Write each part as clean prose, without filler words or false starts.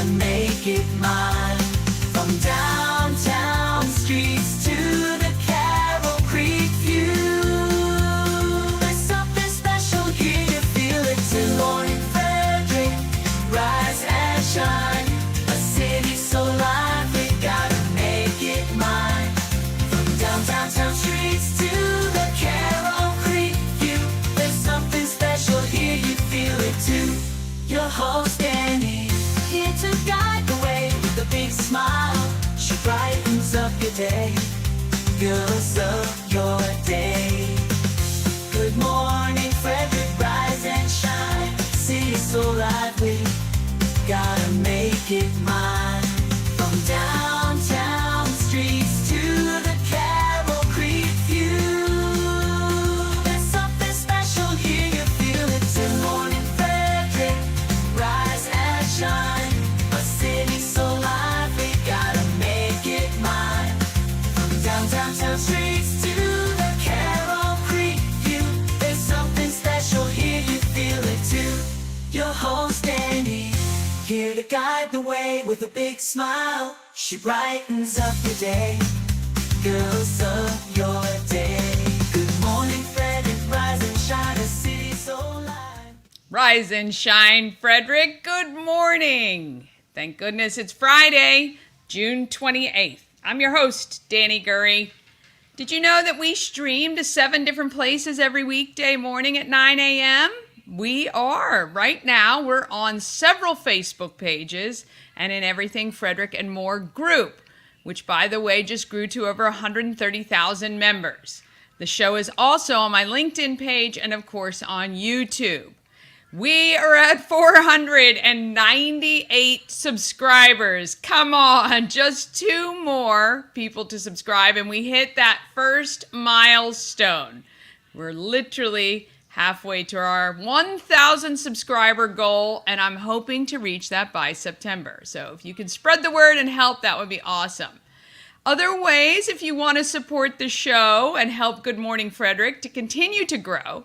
gotta make it mine. From downtown streets to the Carroll Creek view, there's something special here, you feel it too. Good morning Frederick, rise and shine. A city so lively, gotta make it mine. From downtown streets to the Carroll Creek view, there's something special here, you feel it too. Your host Dani, here to guide the way with a big smile. She brightens up your day, girls of your day. Good morning Frederick, rise and shine. City so lively, gotta make it mine. From downtown streets to the Carroll Creek view, there's something special here, you feel it too. Good morning Frederick, rise and shine. A city so lively, gotta make it mine. From downtown streets to the Carroll Creek view, there's something special here, you feel it too. Your host Dani, here to guide the way with a big smile. She brightens up your day, girls of your day. Good morning Frederick, rise and shine. A city so live. Rise and shine, Frederick. Good morning. Thank goodness it's Friday, June 28th. I'm your host, Dani Gurry. Did you know that we stream to 7 different places every weekday morning at 9 a.m.? We are. Right now, we're on several Facebook pages and in Everything Frederick and More group, which, by the way, just grew to over 130,000 members. The show is also on my LinkedIn page and, of course, on YouTube. We are at 498 subscribers. Come on, just 2 more people to subscribe, and we hit that first milestone. We're literally halfway to our 1,000 subscriber goal, and I'm hoping to reach that by September. So if you can spread the word and help, that would be awesome. Other ways, if you want to support the show and help Good Morning Frederick to continue to grow,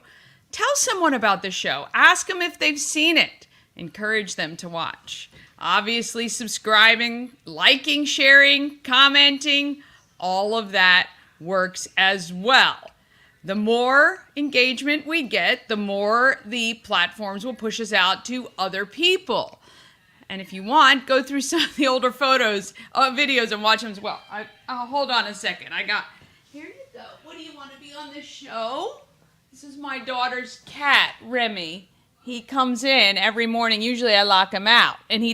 tell someone about the show. Ask them if they've seen it. Encourage them to watch. Obviously, subscribing, liking, sharing, commenting, all of that works as well. The more engagement we get, the more the platforms will push us out to other people. And if you want, go through some of the older videos and watch them as well. Hold on a second. Here you go. What do you want to be on this show? This is my daughter's cat, Remy. He comes in every morning. Usually I lock him out, and he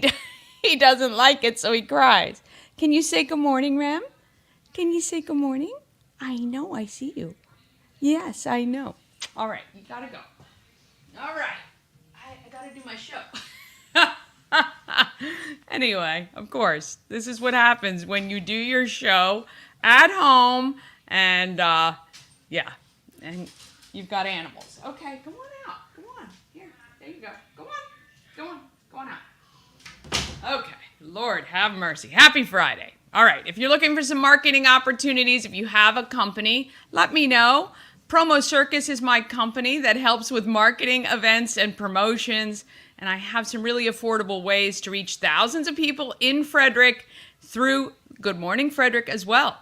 doesn't like it, so he cries. Can you say good morning, Rem? Can you say good morning? I know, I see you. Yes, I know. All right, you gotta go. All right, I gotta do my show. Anyway, of course, this is what happens when you do your show at home, and and you've got animals. Okay, come on out. Come on. Here, there you go. Go on out. Okay, Lord have mercy. Happy Friday. All right, if you're looking for some marketing opportunities, if you have a company, let me know. Promo Circus is my company that helps with marketing, events, and promotions. And I have some really affordable ways to reach thousands of people in Frederick through Good Morning Frederick as well.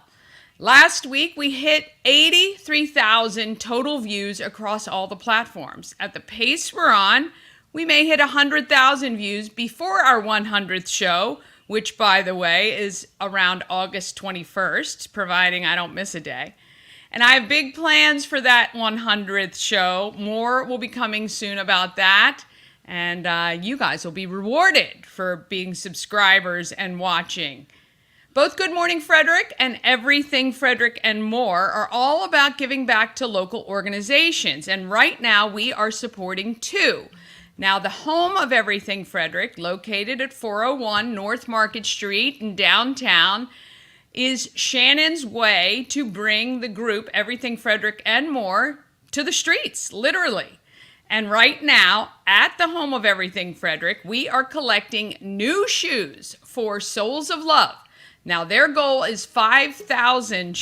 Last week, we hit 83,000 total views across all the platforms. At the pace we're on, we may hit 100,000 views before our 100th show, which, by the way, is around August 21st, providing I don't miss a day. And I have big plans for that 100th show. More will be coming soon about that. And you guys will be rewarded for being subscribers and watching. Both Good Morning Frederick and Everything Frederick and More are all about giving back to local organizations. And right now we are supporting 2. Now, the home of Everything Frederick, located at 401 North Market Street in downtown, is Shannon's way to bring the group Everything Frederick and More to the streets, literally. And right now, at the home of Everything Frederick, we are collecting new shoes for Souls of Love. Now, their goal is 5,000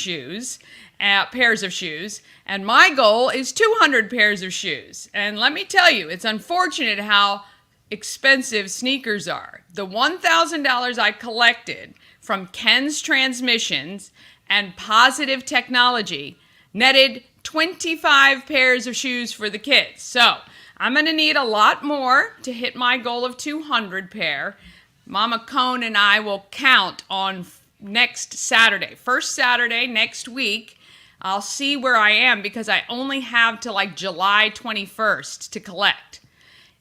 pairs of shoes, and my goal is 200 pairs of shoes. And let me tell you, it's unfortunate how expensive sneakers are. The $1,000 I collected from Ken's Transmissions and Positive Technology netted 25 pairs of shoes for the kids. So I'm going to need a lot more to hit my goal of 200 pair. Mama Cone and I will count on next Saturday. First Saturday next week, I'll see where I am because I only have till like July 21st to collect.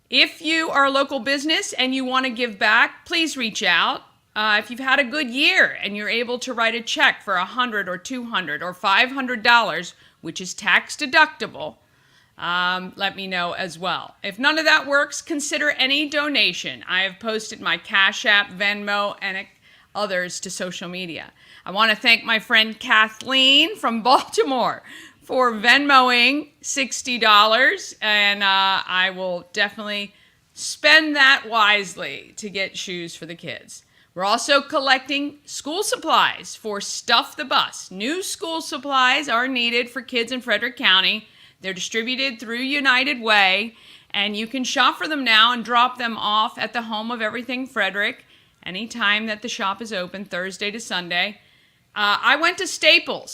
If you are a local business and you want to give back, please reach out. If you've had a good year and you're able to write a check for $100 or $200 or $500, which is tax deductible, let me know as well. If none of that works, consider any donation. I have posted my Cash App, Venmo, and others to social media. I want to thank my friend Kathleen from Baltimore for Venmoing $60, and I will definitely spend that wisely to get shoes for the kids. We're also collecting school supplies for Stuff the Bus. New school supplies are needed for kids in Frederick County. They're distributed through United Way, and you can shop for them now and drop them off at the home of Everything Frederick anytime that the shop is open, Thursday to Sunday. I went to staples.com.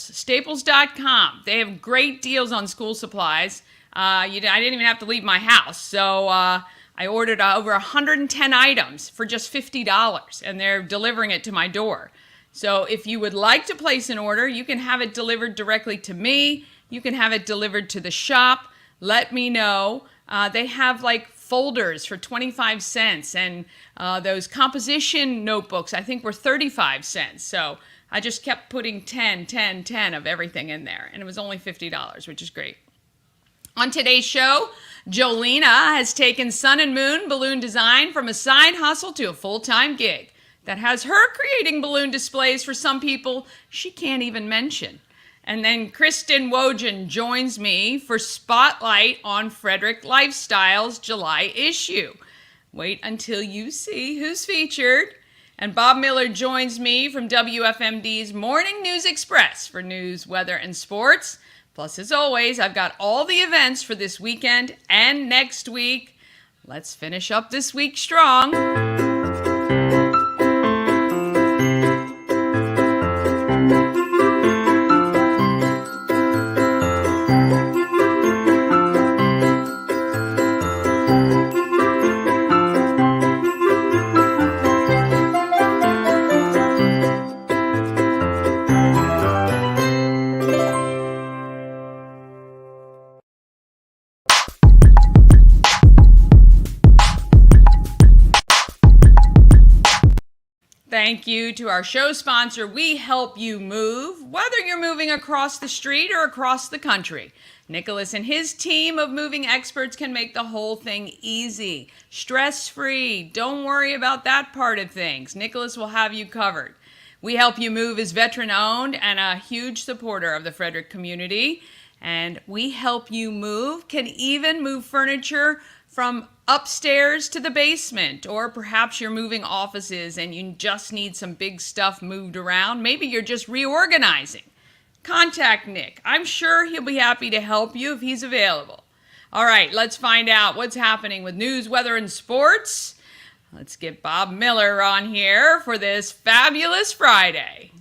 They have great deals on school supplies. I didn't even have to leave my house. So I ordered over 110 items for just $50, and they're delivering it to my door. So if you would like to place an order, you can have it delivered directly to me. You can have it delivered to the shop. Let me know. They have like folders for 25 cents, and those composition notebooks I think were 35 cents. So I just kept putting 10 of everything in there, and it was only $50, which is great. On today's show, Jolena has taken Sun and Moon balloon design from a side hustle to a full-time gig that has her creating balloon displays for some people she can't even mention. And then Kristen joins me for Spotlight on Frederick Lifestyle's July issue. Wait until you see who's featured. And Bob Miller joins me from WFMD's Morning News Express for news, weather, and sports. Plus, as always, I've got all the events for this weekend and next week. Let's finish up this week strong. Thank you to our show sponsor, We Help You Move, whether you're moving across the street or across the country. Nicholas and his team of moving experts can make the whole thing easy, stress-free. Don't worry about that part of things. Nicholas will have you covered. We Help You Move is veteran-owned and a huge supporter of the Frederick community. And We Help You Move can even move furniture from upstairs to the basement, or perhaps you're moving offices and you just need some big stuff moved around. Maybe you're just reorganizing. Contact Nick. I'm sure he'll be happy to help you if he's available. All right, let's find out what's happening with news, weather, and sports. Let's get Bob Miller on here for this fabulous Friday.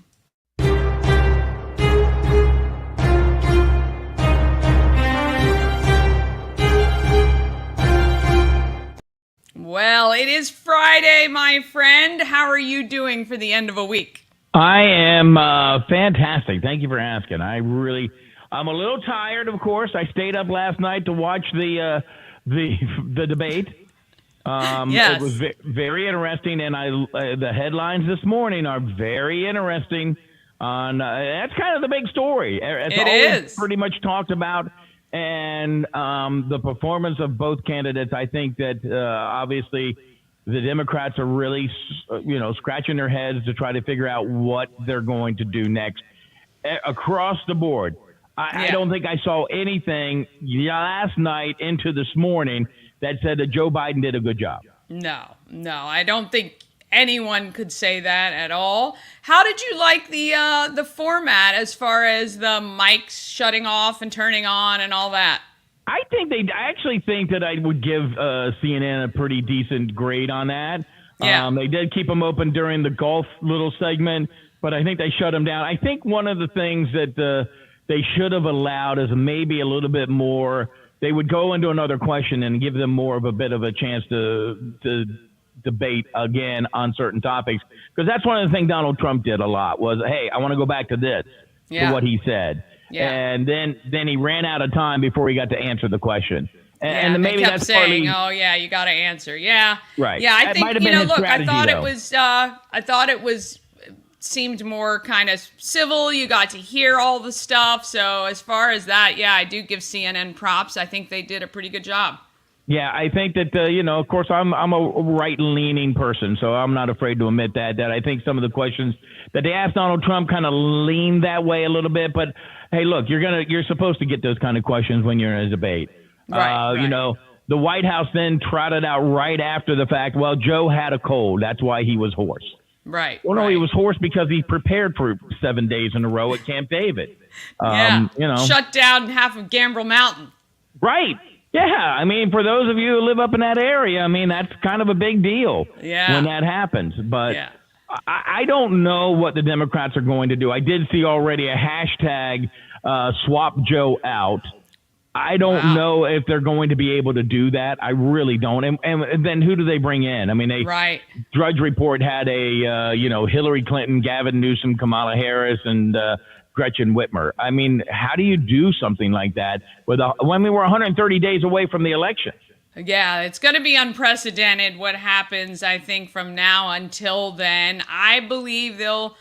Well, it is Friday, my friend. How are you doing for the end of a week? I am fantastic. Thank you for asking. I'm a little tired, of course. I stayed up last night to watch the debate. Yes. It was very interesting, and the headlines this morning are very interesting. That's kind of the big story. It is pretty much talked about. And the performance of both candidates, I think that obviously the Democrats are really, scratching their heads to try to figure out what they're going to do next across the board. I don't think I saw anything last night into this morning that said that Joe Biden did a good job. No, I don't think anyone could say that at all. How did you like the format as far as the mics shutting off and turning on and all that? I actually think that I would give CNN a pretty decent grade on that. Yeah. They did keep them open during the golf little segment, but I think they shut them down. I think one of the things that they should have allowed is maybe a little bit more. They would go into another question and give them more of a bit of a chance to debate again on certain topics, because that's one of the things Donald Trump did a lot was, hey, I want to go back to this, to what he said. Yeah. And then he ran out of time before he got to answer the question. And And maybe they kept that's saying, partly, "Oh yeah, you got to answer." Yeah, Right. Yeah, I That think might have been his look, strategy, I thought it was seemed more kind of civil. You got to hear all the stuff. So as far as that, yeah, I do give CNN props. I think they did a pretty good job. Yeah, I think that of course, I'm a right-leaning person, so I'm not afraid to admit that I think some of the questions that they asked Donald Trump kind of leaned that way a little bit. But hey, look, you're supposed to get those kind of questions when you're in a debate. Right. The White House then trotted out right after the fact, well, Joe had a cold. That's why he was hoarse. Right. Well, no, right. he was hoarse because he prepared for 7 days in a row at Camp David. Shut down half of Gambrel Mountain. Right. Yeah. I mean, for those of you who live up in that area, I mean, that's kind of a big deal when that happens. But I don't know what the Democrats are going to do. I did see already a hashtag swap Joe out. I don't know if they're going to be able to do that. I really don't. And then who do they bring in? I mean, Drudge Report had a, Hillary Clinton, Gavin Newsom, Kamala Harris, and Gretchen Whitmer. I mean, how do you do something like that when we were 130 days away from the election? Yeah, it's going to be unprecedented what happens, I think, from now until then. I believe they'll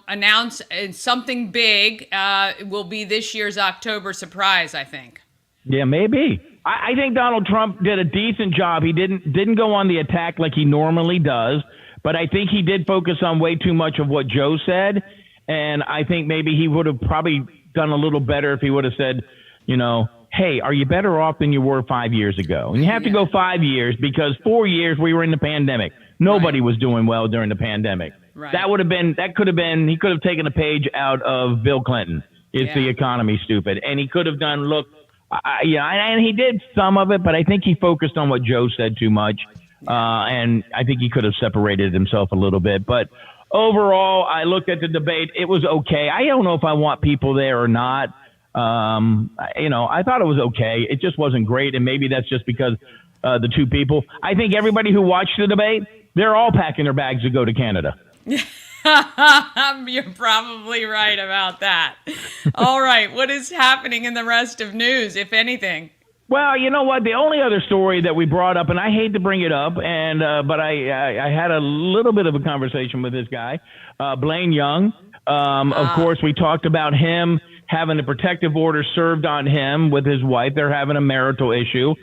announce something big. It will be this year's October surprise, I think. Yeah, maybe. I think Donald Trump did a decent job. He didn't go on the attack like he normally does, but I think he did focus on way too much of what Joe said, and I think maybe he would have probably done a little better if he would have said, hey, are you better off than you were 5 years ago? And you have to go 5 years because 4 years we were in the pandemic. Nobody was doing well during the pandemic. Right. He could have taken a page out of Bill Clinton. Is the economy stupid? And he could have done, and he did some of it, but I think he focused on what Joe said too much. And I think he could have separated himself a little bit. But overall, I looked at the debate. It was okay. I don't know if I want people there or not. I thought it was okay. It just wasn't great. And maybe that's just because the two people. I think everybody who watched the debate, they're all packing their bags to go to Canada. You're probably right about that. All right. What is happening in the rest of news, if anything? Well, you know what? The only other story that we brought up, and I hate to bring it up, but I had a little bit of a conversation with this guy, Blaine Young. Of course, we talked about him having a protective order served on him with his wife. They're having a marital issue.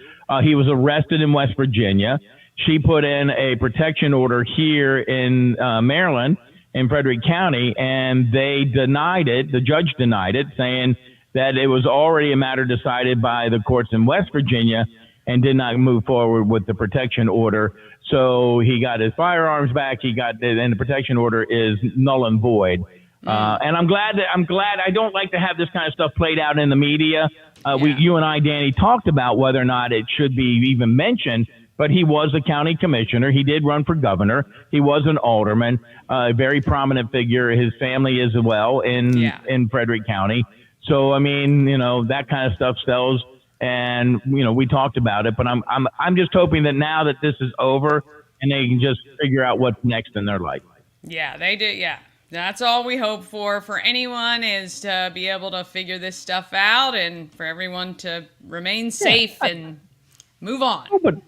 He was arrested in West Virginia. She put in a protection order here in Maryland, in Frederick County, and they denied it. The judge denied it, saying that it was already a matter decided by the courts in West Virginia and did not move forward with the protection order. So he got his firearms back. And the protection order is null and void. And I'm glad. I don't like to have this kind of stuff played out in the media. You and I, Dani, talked about whether or not it should be even mentioned. But he was a county commissioner. He did run for governor. He was an alderman, a very prominent figure. His family is as well in Frederick County. So, I mean, that kind of stuff sells. And, we talked about it. But I'm just hoping that now that this is over and they can just figure out what's next in their life. Yeah, they do. Yeah. That's all we hope for anyone is to be able to figure this stuff out and for everyone to remain safe and move on.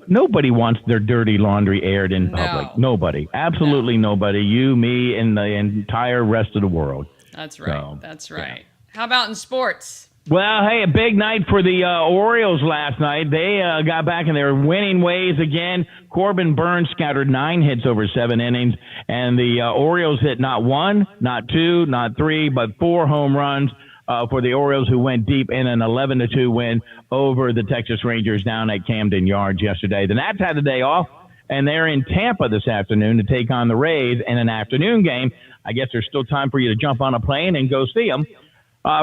Nobody wants their dirty laundry aired in public. Nobody. Absolutely nobody. You, me, and the entire rest of the world. That's right. That's right. Yeah. How about in sports? Well, hey, a big night for the Orioles last night. They got back in their winning ways again. Corbin Burns scattered 9 hits over 7 innings, and the Orioles hit not 1, not 2, not 3, but 4 home runs for the Orioles, who went deep in an 11-2 win over the Texas Rangers down at Camden Yards yesterday. The Nats had the day off, and they're in Tampa this afternoon to take on the Rays in an afternoon game. I guess there's still time for you to jump on a plane and go see them.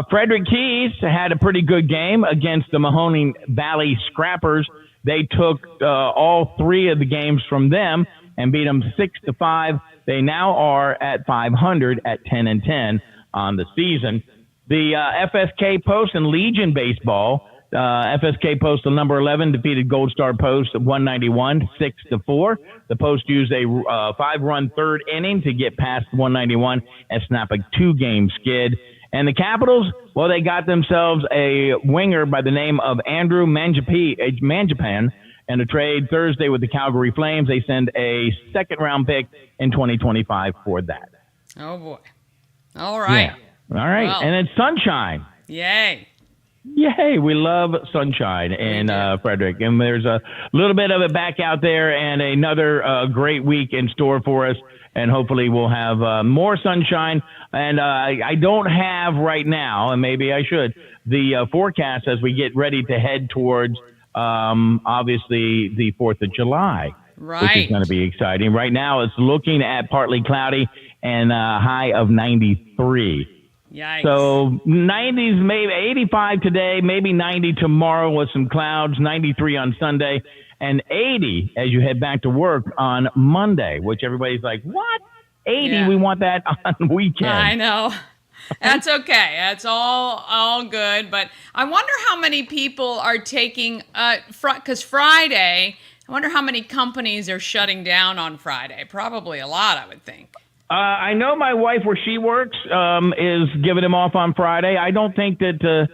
Frederick Keys had a pretty good game against the Mahoning Valley Scrappers. They took all three of the games from them and beat them 6-5. They now are at 500 at 10-10 on the season. The FSK Post and Legion baseball. FSK Post, the number 11, defeated Gold Star Post at 191, 6-4. The Post used a 5-run third inning to get past 191 and snap a 2-game skid. And the Capitals, well, they got themselves a winger by the name of Andrew Manjapan and a trade Thursday with the Calgary Flames. They send a second-round pick in 2025 for that. Oh, boy. All right. Yeah. All right. Well. And it's sunshine. Yay. Yay, we love sunshine in Frederick. And there's a little bit of it back out there and another great week in store for us. And hopefully we'll have more sunshine. And I don't have right now, and maybe I should, the forecast as we get ready to head towards, obviously, the 4th of July. Right. Which is going to be exciting. Right now it's looking at partly cloudy and a high of 93. Yikes. So 90s, maybe 85 today, maybe 90 tomorrow with some clouds, 93 on Sunday, and 80 as you head back to work on Monday, which everybody's like, what? 80? Yeah. We want that on weekend. I know. That's okay. That's all good. But I wonder how many people are taking, because Friday, I wonder how many companies are shutting down on Friday. Probably a lot, I would think. I know my wife, where she works, is giving him off on Friday. I don't think that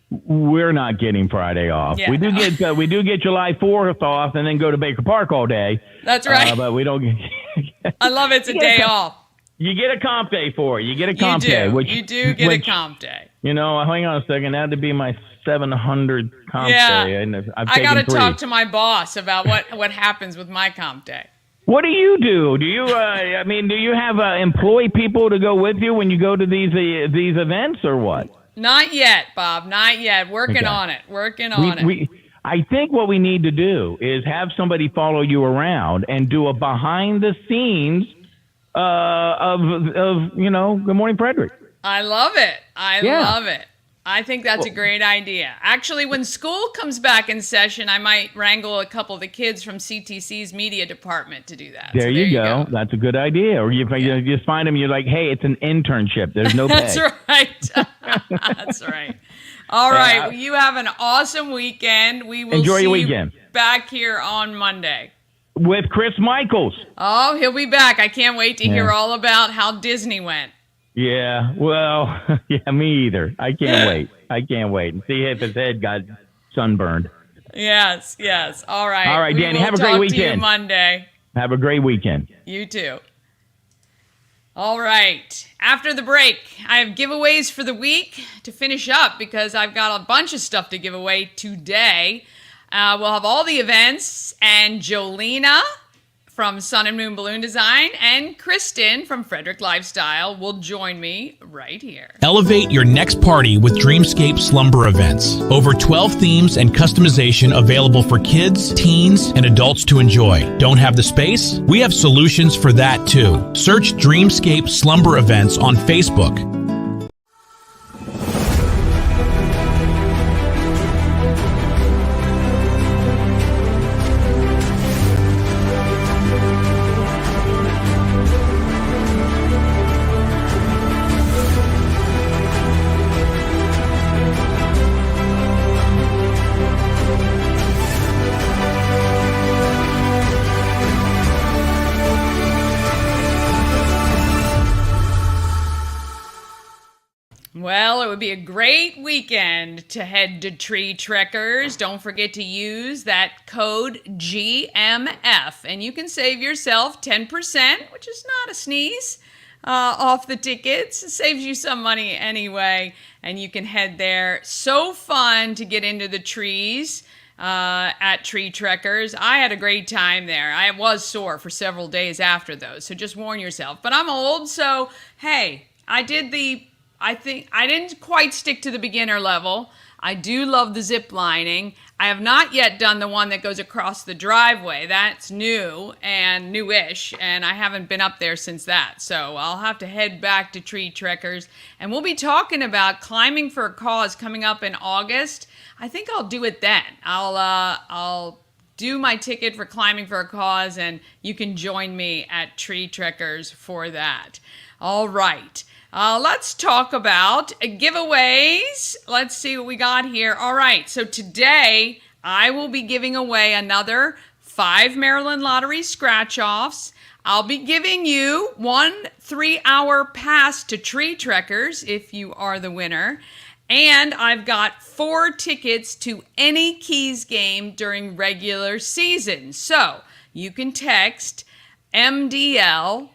we're not getting Friday off. Yeah, we do get July 4th off, and then go to Baker Park all day. That's right. But we don't get. I love it's a day off. You get a comp day for it. You get a comp You do. day. You do get a comp day. You know, hang on a second. That'd be my 700 comp Yeah. day. And I got to talk to my boss about what happens with my comp day. What do you do? Do you, do you have employee people to go with you when you go to these events or what? Not yet, Bob. Not yet. Working on it. I think what we need to do is have somebody follow you around and do a behind the scenes of Good Morning Frederick. I love it. I love it. I think that's a great idea. Actually, when school comes back in session, I might wrangle a couple of the kids from CTC's media department to do that. There you go. That's a good idea. Or you just find them, you're like, hey, it's an internship. There's no pay. That's right. That's right. All right. Well, you have an awesome weekend. We will enjoy see your weekend. you back here on Monday. With Chris Michaels. Oh, he'll be back. I can't wait to hear all about how Disney went. Yeah, well, me either. I can't wait. And see if his head got sunburned. Yes. All right. All right, Dani, have a great talk weekend. To you Monday. Have a great weekend. You too. All right. After the break, I have giveaways for the week to finish up because I've got a bunch of stuff to give away today. We'll have all the events, and Jolena from Sun and Moon Balloon Design and Kristen from Frederick Lifestyle will join me right here. Elevate your next party with Dreamscape Slumber Events. Over 12 themes and customization available for kids, teens, and adults to enjoy. Don't have the space? We have solutions for that too. Search Dreamscape Slumber Events on Facebook. Well, it would be a great weekend to head to Tree Trekkers. Don't forget to use that code GMF, and you can save yourself 10%, which is not a sneeze, off the tickets. It saves you some money anyway, and you can head there. So fun to get into the trees at Tree Trekkers. I had a great time there. I was sore for several days after those, so just warn yourself. But I'm old, so hey, I think I didn't quite stick to the beginner level. I do love the zip lining. I have not yet done the one that goes across the driveway. That's new and newish, and I haven't been up there since that. So I'll have to head back to Tree Trekkers, and we'll be talking about Climbing for a Cause coming up in August. I think I'll do it then. I'll do my ticket for Climbing for a Cause, and you can join me at Tree Trekkers for that. All right. Let's talk about giveaways. Let's see what we got here. All right, so today I will be giving away another 5 Maryland Lottery scratch-offs. I'll be giving you 1 3-hour pass to Tree Trekkers if you are the winner. And I've got 4 tickets to any Keys game during regular season. So you can text MDL,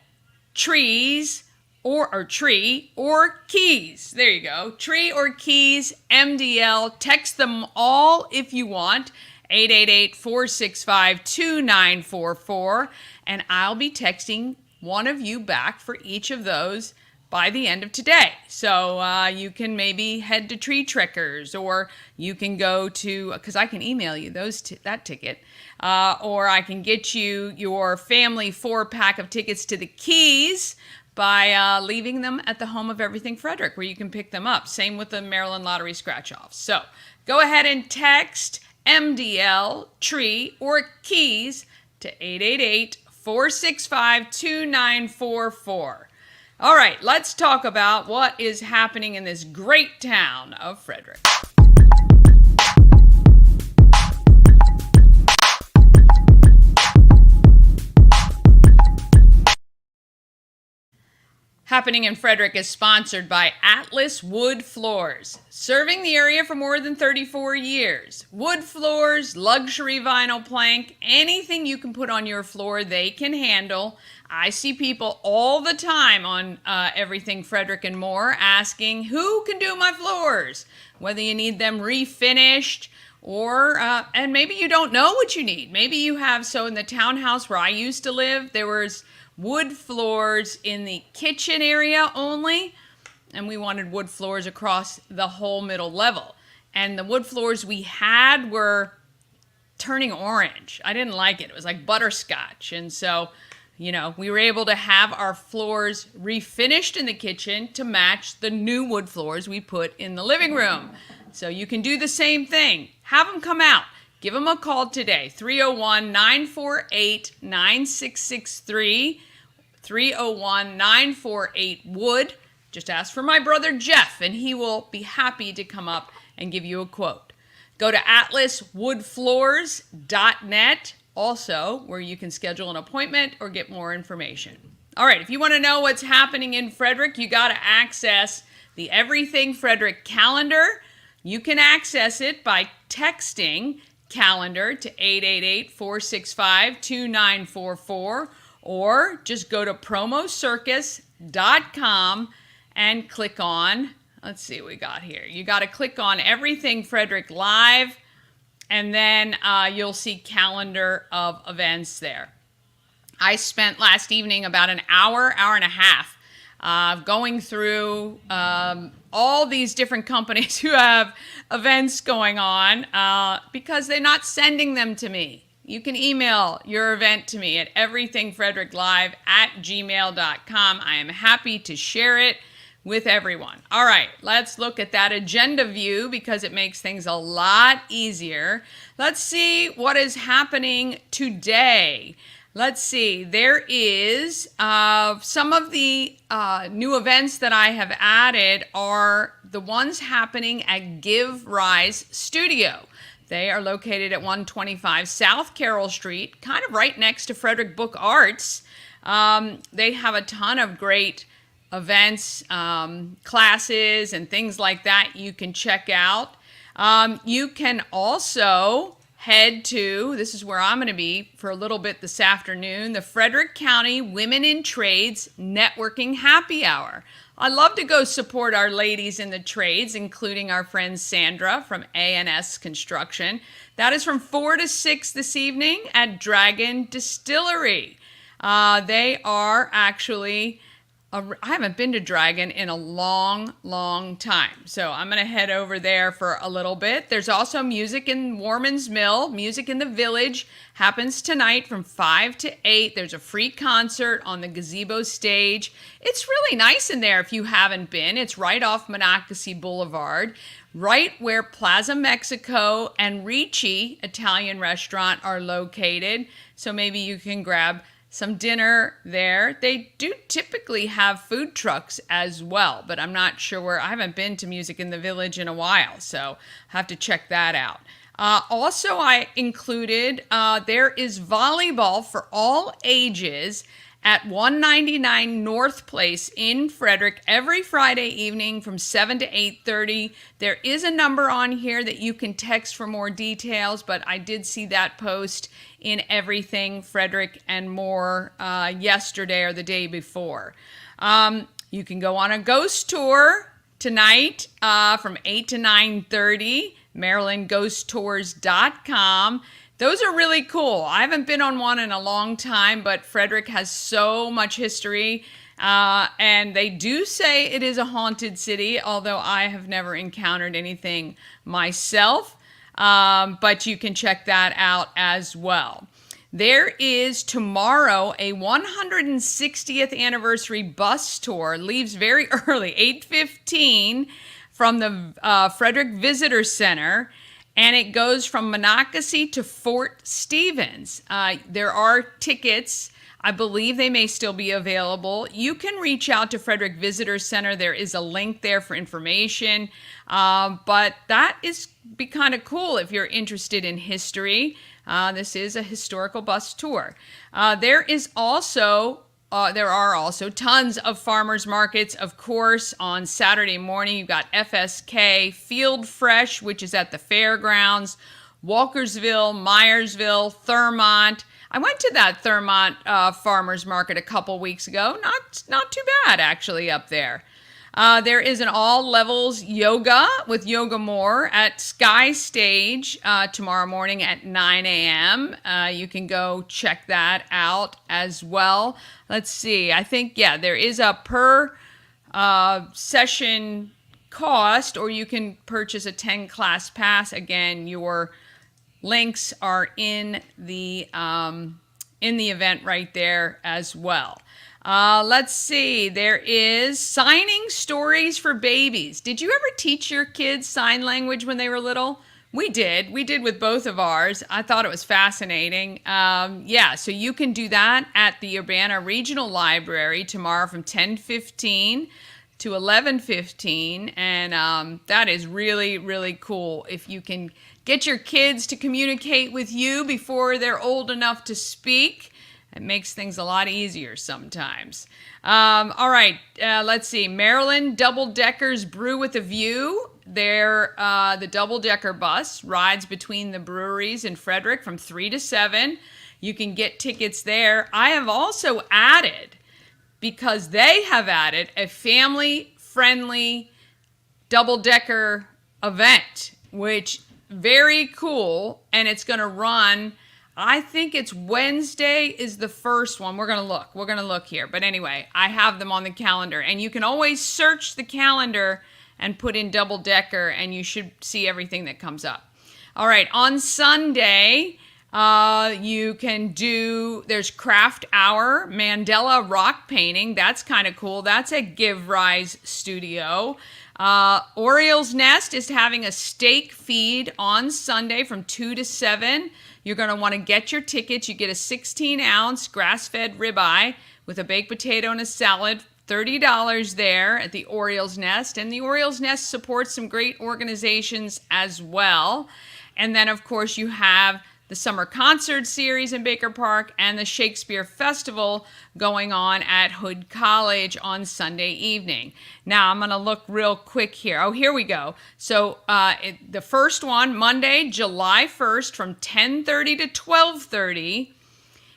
trees, or tree or keys. There you go. Tree or keys, MDL. Text them all if you want. 888-465-2944. And I'll be texting one of you back for each of those by the end of today. So you can maybe head to Tree Trekkers, or you can go to, because I can email you that ticket, or I can get you your family 4-pack of tickets to the Keys by leaving them at the home of Everything Frederick, where you can pick them up. Same with the Maryland Lottery scratch-offs. So go ahead and text MDL, tree, or keys to 888-465-2944. All right, let's talk about what is happening in this great town of Frederick. Happening in Frederick is sponsored by Atlas Wood Floors, serving the area for more than 34 years. Wood floors, luxury vinyl plank, anything you can put on your floor, they can handle. I see people all the time on Everything Frederick and more asking, who can do my floors? Whether you need them refinished or, and maybe you don't know what you need. Maybe you have, so in the townhouse where I used to live, there was wood floors in the kitchen area only, and we wanted wood floors across the whole middle level. And the wood floors we had were turning orange. I didn't like it. It was like butterscotch. And so, you know, we were able to have our floors refinished in the kitchen to match the new wood floors we put in the living room. So you can do the same thing. Have them come out. Give them a call today, 301-948-9663. 301-948-WOOD. Just ask for my brother Jeff, and he will be happy to come up and give you a quote. Go to atlaswoodfloors.net, also, where you can schedule an appointment or get more information. All right, if you want to know what's happening in Frederick, you got to access the Everything Frederick calendar. You can access it by texting calendar to 888-465-2944, or just go to promocircus.com and click on, let's see what we got here. You got to click on Everything Frederick Live, and then you'll see calendar of events there. I spent last evening about an hour and a half going through all these different companies who have events going on because they're not sending them to me. You can email your event to me at everythingfredericklive@gmail.com. I am happy to share it with everyone. All right, let's look at that agenda view because it makes things a lot easier. Let's see what is happening today. Let's see, there is some of the new events that I have added are the ones happening at Give Rise Studio. They are located at 125 South Carroll Street, kind of right next to Frederick Book Arts. They have a ton of great events, classes, and things like that you can check out. You can also head to, this is where I'm going to be for a little bit this afternoon, the Frederick County Women in Trades Networking Happy Hour. I love to go support our ladies in the trades, including our friend Sandra from A&S Construction. That is from 4 to 6 this evening at Dragon Distillery. They are actually I haven't been to Dragon in a long, long time. So I'm going to head over there for a little bit. There's also music in Warman's Mill. Music in the Village happens tonight from 5 to 8. There's a free concert on the gazebo stage. It's really nice in there if you haven't been. It's right off Monocacy Boulevard, right where Plaza Mexico and Ricci Italian Restaurant are located. So maybe you can grab some dinner there. They do typically have food trucks as well, but I'm not sure where. I haven't been to Music in the Village in a while, so I have to check that out. Also, I included, there is volleyball for all ages at 199 North Place in Frederick every Friday evening from 7 to 8:30. There is a number on here that you can text for more details, but I did see that post in Everything Frederick and more yesterday or the day before. You can go on a ghost tour tonight from 8 to 9:30, MarylandGhostTours.com. Those are really cool. I haven't been on one in a long time, but Frederick has so much history. And they do say it is a haunted city, although I have never encountered anything myself. But you can check that out as well. There is tomorrow a 160th anniversary bus tour. Leaves very early, 8:15 from the Frederick Visitor Center. And it goes from Monocacy to Fort Stevens. There are tickets. I believe they may still be available. You can reach out to Frederick Visitor Center. There is a link there for information. But that is be kind of cool if you're interested in history. This is a historical bus tour. There are also tons of farmers markets, of course. On Saturday morning, you've got FSK, Field Fresh, which is at the fairgrounds, Walkersville, Myersville, Thurmont. I went to that Thurmont farmers market a couple weeks ago. Not too bad, actually, up there. There is an all-levels yoga with Yoga More at Sky Stage tomorrow morning at 9 a.m. You can go check that out as well. Let's see. I think, there is a per session cost, or you can purchase a 10-class pass. Again, your links are in the event right there as well. Let's see. There is signing stories for babies. Did you ever teach your kids sign language when they were little? We did. We did with both of ours. I thought it was fascinating. So you can do that at the Urbana Regional Library tomorrow from 10:15 to 11:15. And that is really, really cool. If you can get your kids to communicate with you before they're old enough to speak, it makes things a lot easier sometimes. All right, let's see. Maryland Double Deckers Brew with a View. The double-decker bus rides between the breweries in Frederick from 3 to 7. You can get tickets there. I have also added, because they have added, a family-friendly double-decker event, which very cool, and it's going to run, I think it's Wednesday is the first one. We're going to look here. But anyway, I have them on the calendar, and you can always search the calendar and put in double decker, and you should see everything that comes up. All right, on Sunday, there's Craft Hour, Mandela Rock Painting. That's kind of cool. That's at Give Rise Studio. Orioles Nest is having a steak feed on Sunday from 2 to 7. You're going to want to get your tickets. You get a 16-ounce grass-fed ribeye with a baked potato and a salad, $30 there at the Orioles Nest. And the Orioles Nest supports some great organizations as well. And then, of course, you have the Summer Concert Series in Baker Park and the Shakespeare Festival going on at Hood College on Sunday evening. Now, I'm going to look real quick here. Oh, here we go. So the first one, Monday, July 1st from 10:30 to 12:30.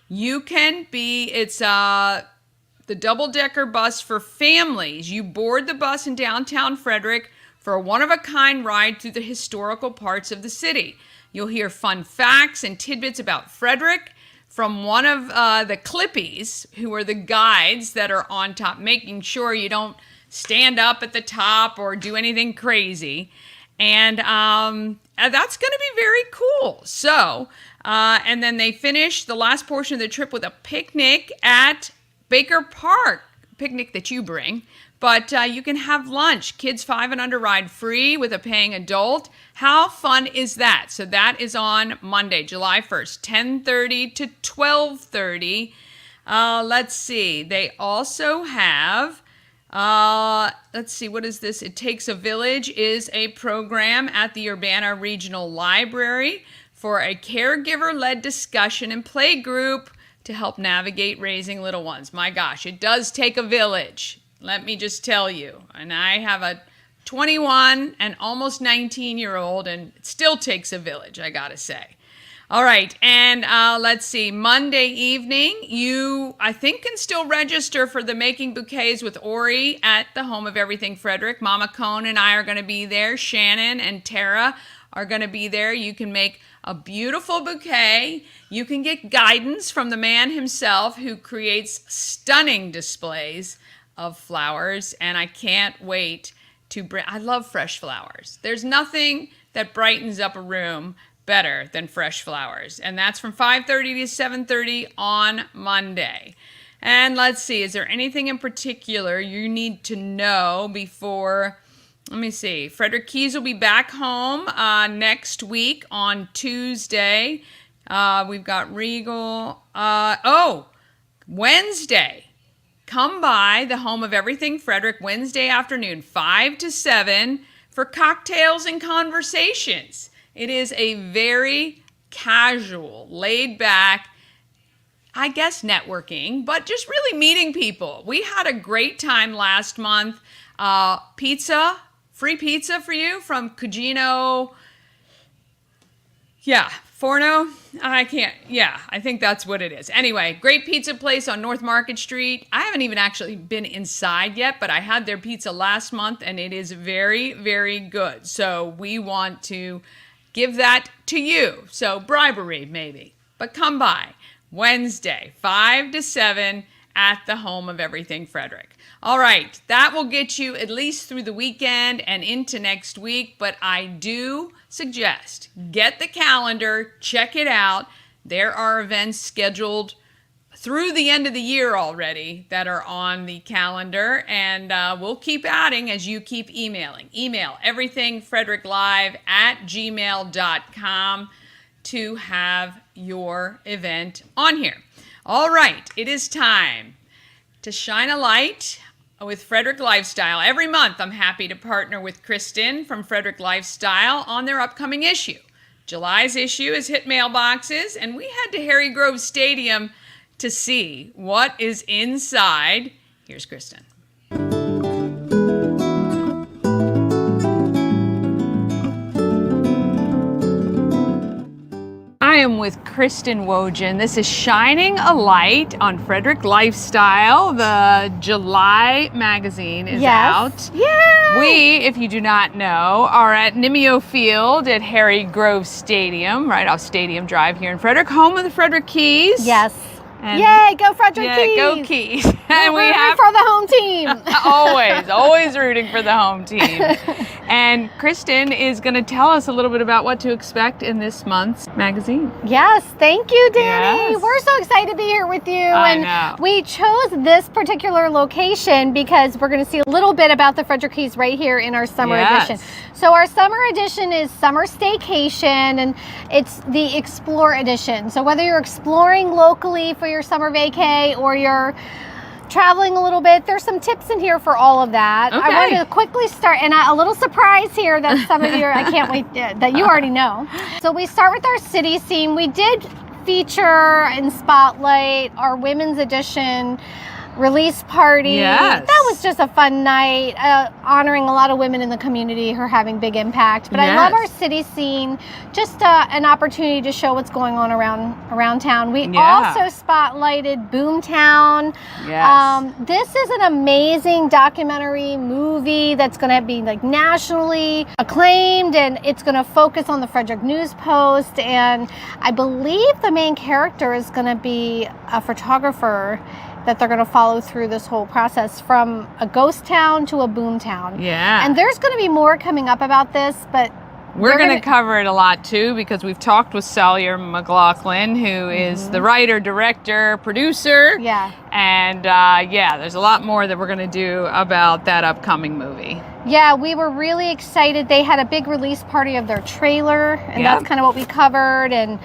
It's the double-decker bus for families. You board the bus in downtown Frederick for a one-of-a-kind ride through the historical parts of the city. You'll hear fun facts and tidbits about Frederick, from one of the Clippies, who are the guides that are on top, making sure you don't stand up at the top or do anything crazy. And that's going to be very cool. So, and then they finish the last portion of the trip with a picnic at Baker Park. Picnic that you bring. But you can have lunch. Kids 5 and under ride free with a paying adult. How fun is that? So that is on Monday, July 1st, 10:30 to 12:30. Let's see. They also have, let's see, what is this? It Takes a Village is a program at the Urbana Regional Library for a caregiver-led discussion and play group to help navigate raising little ones. My gosh, it does take a village. Let me just tell you. And I have a 21 and almost 19-year-old, and it still takes a village, I gotta say. All right, and let's see. Monday evening, you, I think, can still register for the Making Bouquets with Ori at the home of Everything Frederick. Mama Cone and I are going to be there. Shannon and Tara are going to be there. You can make a beautiful bouquet. You can get guidance from the man himself who creates stunning displays of flowers, and I can't wait to bring. I love fresh flowers. There's nothing that brightens up a room better than fresh flowers, and that's from 5:30 to 7:30 on Monday. And let's see, is there anything in particular you need to know before? Let me see. Frederick Keys will be back home next week on Tuesday. We've got Regal. Wednesday. Come by the home of Everything Frederick Wednesday afternoon, 5 to 7, for cocktails and conversations. It is a very casual, laid back, I guess networking, but just really meeting people. We had a great time last month. Pizza, free pizza for you from Cugino. Yeah, Forno. I think that's what it is. Anyway, great pizza place on North Market Street. I haven't even actually been inside yet, but I had their pizza last month, and it is very, very good. So we want to give that to you. So bribery, maybe. But come by Wednesday, 5 to 7 at the home of Everything Frederick. All right, that will get you at least through the weekend and into next week, but I do suggest get the calendar, check it out. There are events scheduled through the end of the year already that are on the calendar, and we'll keep adding as you keep emailing. Email everythingfredericklive@gmail.com to have your event on here. All right, it is time to shine a light with Frederick Lifestyle. Every month, I'm happy to partner with Kristen from Frederick Lifestyle on their upcoming issue. July's issue has hit mailboxes, and we head to Harry Grove Stadium to see what is inside. Here's Kristen. I am with Kristen Wojin. This is Shining a Light on Frederick Lifestyle. The July magazine is out. Yay! We, if you do not know, are at Nimio Field at Harry Grove Stadium, right off Stadium Drive here in Frederick, home of the Frederick Keys. Yes. And yay, go Frederick Keys! Go Keys. And We're rooting for the home team. always rooting for the home team. And Kristen is going to tell us a little bit about what to expect in this month's magazine. Yes, thank you, Dani. Yes. We're so excited to be here with you. I know. We chose this particular location because we're going to see a little bit about the Frederick Keys right here in our summer edition. So our summer edition is Summer Staycation, and it's the Explore edition. So whether you're exploring locally for your summer vacay or you're traveling a little bit, there's some tips in here for all of that. Okay. I wanted to quickly start, and a little surprise here that some of you I can't wait, that you already know. So we start with our city scene. We did feature and spotlight our women's edition release party. Yes. That was just a fun night, honoring a lot of women in the community who are having big impact. But I love our city scene, just an opportunity to show what's going on around town. We also spotlighted Boomtown. Yes. This is an amazing documentary movie that's going to be like nationally acclaimed, and it's going to focus on the Frederick News Post. And I believe the main character is going to be a photographer that they're going to follow through this whole process from a ghost town to a boom town. Yeah. And there's going to be more coming up about this, but we're going to cover it a lot too, because we've talked with Salyer McLaughlin, who is the writer, director, producer. Yeah. And there's a lot more that we're going to do about that upcoming movie. Yeah, we were really excited. They had a big release party of their trailer, and that's kind of what we covered. And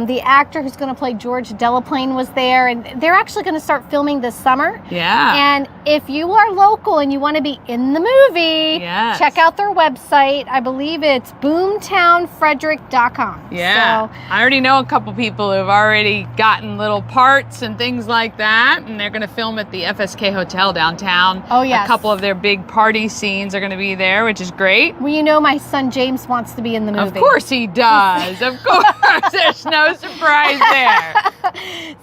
the actor who's going to play George Delaplane was there, and they're actually going to start filming this summer. Yeah. And if you are local and you want to be in the movie, check out their website. I believe it's boomtownfrederick.com. Yeah. So, I already know a couple people who have already gotten little parts and things like that, and they're going to film at the FSK Hotel downtown. Oh, yes. A couple of their big party scenes are going to be there, which is great. Well, you know, my son James wants to be in the movie. Of course he does. Of course. There's no surprise there.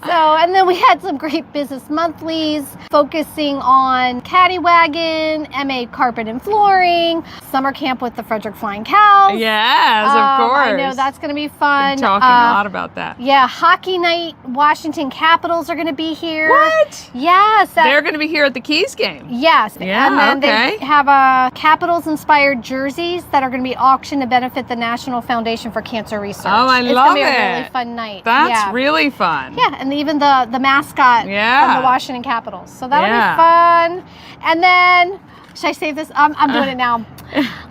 So, and then we had some great business monthlies focusing on Caddy Wagon, MA Carpet and Flooring, summer camp with the Frederick Flying Cows. Yes, of course. I know that's going to be fun. Been talking a lot about that. Yeah, Hockey Night, Washington Capitals are going to be here. What? Yes. They're going to be here at the Keys game. Yes. Yeah, and then they have Capitals-inspired jerseys that are going to be auctioned to benefit the National Foundation for Cancer Research. Oh, I love it. It's going to be a really fun night. That's really fun. Yeah, and even the mascot from the Washington Capitals. So that'll be fun. And then, should I save this? I'm doing it now.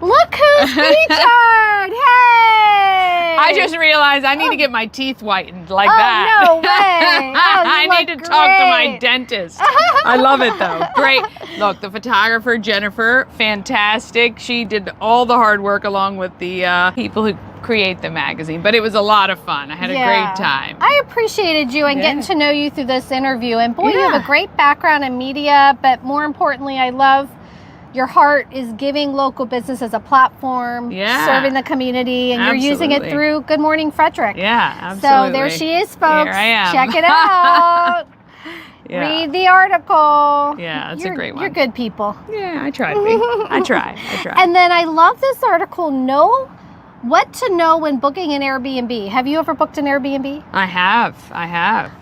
Look who's featured! Hey! I just realized I need to get my teeth whitened like that. No way! I need to talk to my dentist. I love it though. Great. Look, the photographer, Jennifer, fantastic. She did all the hard work along with the people who create the magazine, but it was a lot of fun. I had a great time. I appreciated you and getting to know you through this interview. And boy, you have a great background in media, but more importantly, I love your heart is giving local businesses a platform, serving the community, and you're using it through Good Morning Frederick. Yeah, absolutely. So there she is, folks. Here I am. Check it out. Read the article. Yeah, it's a great one. You're good people. Yeah, I try to be. I try. And then I love this article, Know What to Know When Booking an Airbnb. Have you ever booked an Airbnb? I have.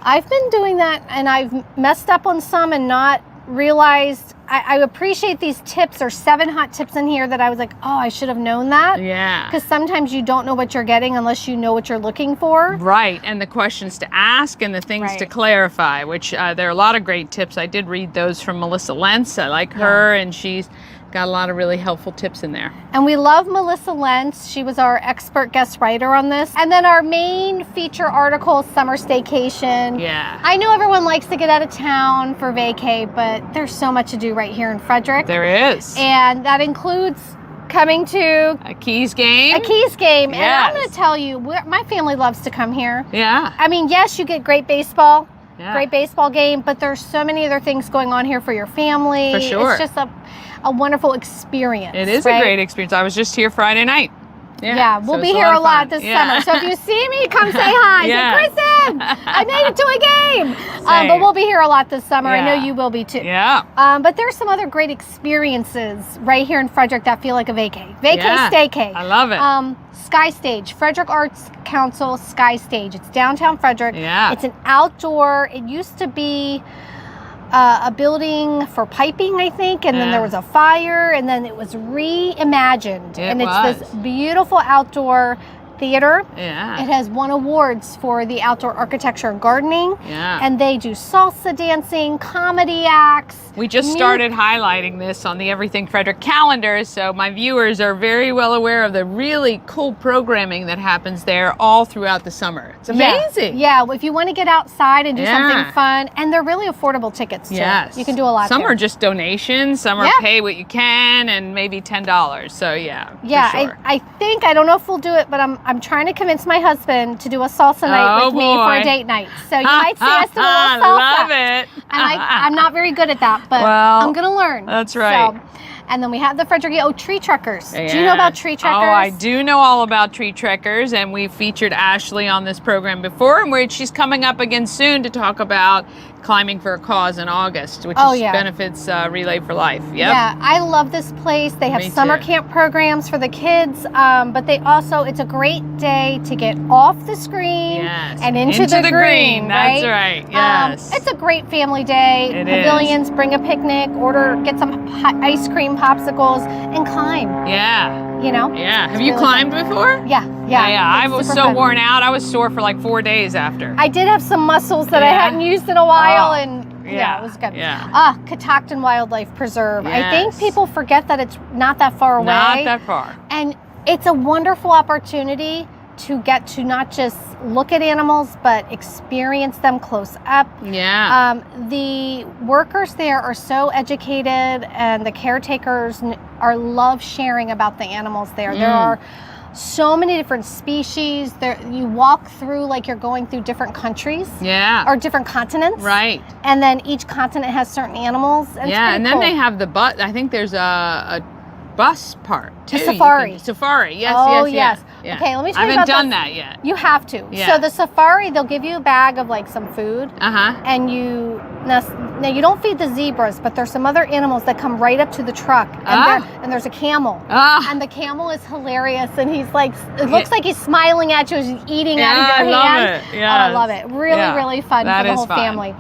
I've been doing that, and I've messed up on some and not realized. I appreciate these tips. There's 7 hot tips in here that I was like, oh, I should have known that. Yeah. Because sometimes you don't know what you're getting unless you know what you're looking for. Right. And the questions to ask and the things to clarify, which there are a lot of great tips. I did read those from Melissa Lentz. I like her, and she's got a lot of really helpful tips in there. And we love Melissa Lentz. She was our expert guest writer on this. And then our main feature article, Summer Staycation. Yeah. I know everyone likes to get out of town for vacay, but there's so much to do right here in Frederick. There is. And that includes coming to a Keys game. Yes. And I'm going to tell you, my family loves to come here. Yeah. I mean, yes, you get great baseball. Great baseball game, but there's so many other things going on here for your family. For sure. It's just a wonderful experience. It is a great experience. I was just here Friday night. Yeah, we'll be here a lot this summer. So if you see me, come say hi. Say, Kristen, I made it to a game. But we'll be here a lot this summer. I know you will be too. Yeah. But there's some other great experiences right here in Frederick that feel like a vacay. Staycay. I love it. Sky Stage, Frederick Arts Council Sky Stage. It's downtown Frederick. Yeah. It's an outdoor. It used to be a building for piping, I think, and then there was a fire, and then it was reimagined. It's this beautiful outdoor theater. Yeah. It has won awards for the outdoor architecture and gardening. Yeah. And they do salsa dancing, comedy acts. We just started highlighting this on the Everything Frederick calendar, so my viewers are very well aware of the really cool programming that happens there all throughout the summer. It's amazing. Yeah, if you want to get outside and do something fun, and they're really affordable tickets too. Yes. You can do a lot Some there. are just donations, some are pay what you can, and maybe $10. So yeah, for sure. I think, I don't know if we'll do it, but I'm trying to convince my husband to do a salsa night with me for a date night. So you might see us do a little salsa. Love it. And I'm not very good at that, but Well, I'm going to learn. that's right. So, and then we have the Frederick tree truckers. Do you know about tree truckers? Oh, I do know all about tree truckers, and we featured Ashley on this program before, and where she's coming up again soon to talk about climbing for a cause in August, which benefits Relay for Life. Yep. Yeah, I love this place. They have summer camp programs for the kids, but they also, it's a great day to get off the screen and into the green. That's right. Yes. It's a great family day. It Pavilions, bring a picnic, get some ice cream popsicles, and climb. Yeah. You know? Yeah. Have you climbed before? Yeah. I was so worn out. I was sore for like 4 days after. I did have some muscles that I hadn't used in a while, and it was good. Yeah. Catoctin Wildlife Preserve. I think people forget that it's not that far away. Not that far. And it's a wonderful opportunity to get to not just look at animals, but experience them close up. Yeah. The workers there are so educated, and the caretakers love sharing about the animals there. There are so many different species. There, you walk through like you're going through different countries. Yeah. Or different continents. Right. And then each continent has certain animals. And and then cool. they have the bus. I think there's a bus part too. A safari. Safari. Yes. Oh, yes. yes. Okay, let me tell you I about haven't done that yet. You have to. Yeah. So the safari, they'll give you a bag of like some food. And now you don't feed the zebras, but there's some other animals that come right up to the truck. And there's a camel. And the camel is hilarious, and he's like, it looks like he's smiling at you as he's eating out of your hand. It. Yeah. Oh, I love it. Really, really fun for the whole fun. family.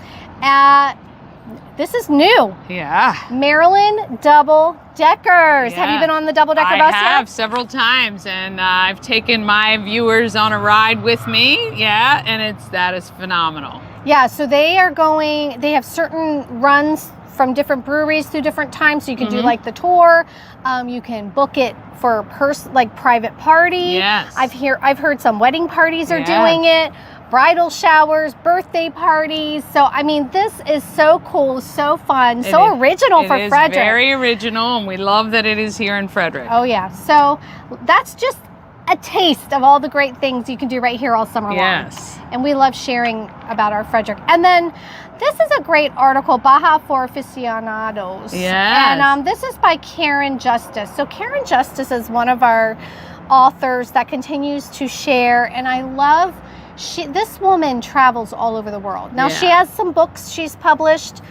This is new. Yeah. Maryland double deckers. Have you been on the double decker bus yet? I have several times, and I've taken my viewers on a ride with me. Yeah, and that is phenomenal. Yeah, so they have certain runs from different breweries through different times. So you can do like the tour. You can book it for like private party. Yes. I've heard some wedding parties are doing it. Bridal showers, birthday parties. So, I mean, this is so cool, so fun, so original for Frederick. It is very original, and we love that it is here in Frederick. Oh, yeah. So, that's just a taste of all the great things you can do right here all summer long. Yes. And we love sharing about our Frederick. And then, this is a great article, Baja for Aficionados. Yes. And this is by Karen Justice. So, Karen Justice is one of our authors that continues to share, and I love... This woman travels all over the world. Now, she has some books she's published.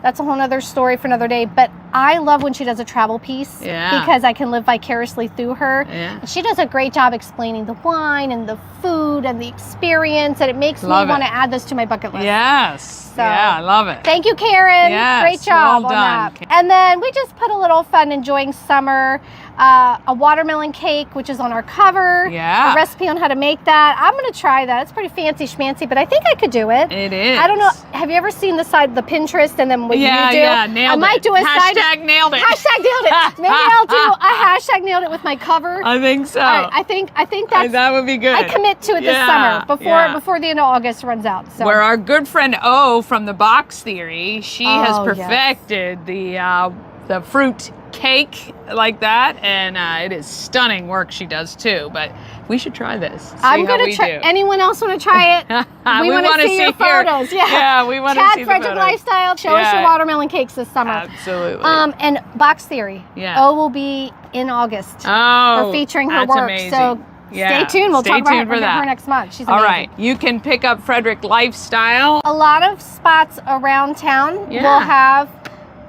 That's a whole other story for another day. But I love when she does a travel piece because I can live vicariously through her. Yeah. She does a great job explaining the wine and the food and the experience, and it makes me want to add this to my bucket list. Yes. So, I love it. Thank you, Karen. Yes, great job well on done. that. And then we just put a little fun enjoying summer. A watermelon cake, which is on our cover. Yeah. A recipe on how to make that. I'm going to try that. It's pretty fancy schmancy, but I think I could do it. It is. I don't know. Have you ever seen the Pinterest and then what you do? Yeah, nailed it. I might do a hashtag nailed it. Hashtag nailed it. Maybe I'll do a hashtag nailed it with my cover. I think so. All right, I think that would be good. I commit to it this summer before the end of August runs out. So. Where our good friend O from the Box Theory, she has perfected the fruit cake like that, and it is stunning work she does too. But we should try this. I'm going to try. Anyone else want to try it? We want to see your photos. Yeah, we want to see the Frederick photos. Lifestyle. Show us your watermelon cakes this summer. Absolutely. And Box Theory. Yeah. O will be in August. Oh, for featuring her that's work. amazing. So stay tuned. We'll talk about her next month. She's amazing. All right. You can pick up Frederick Lifestyle. A lot of spots around town will have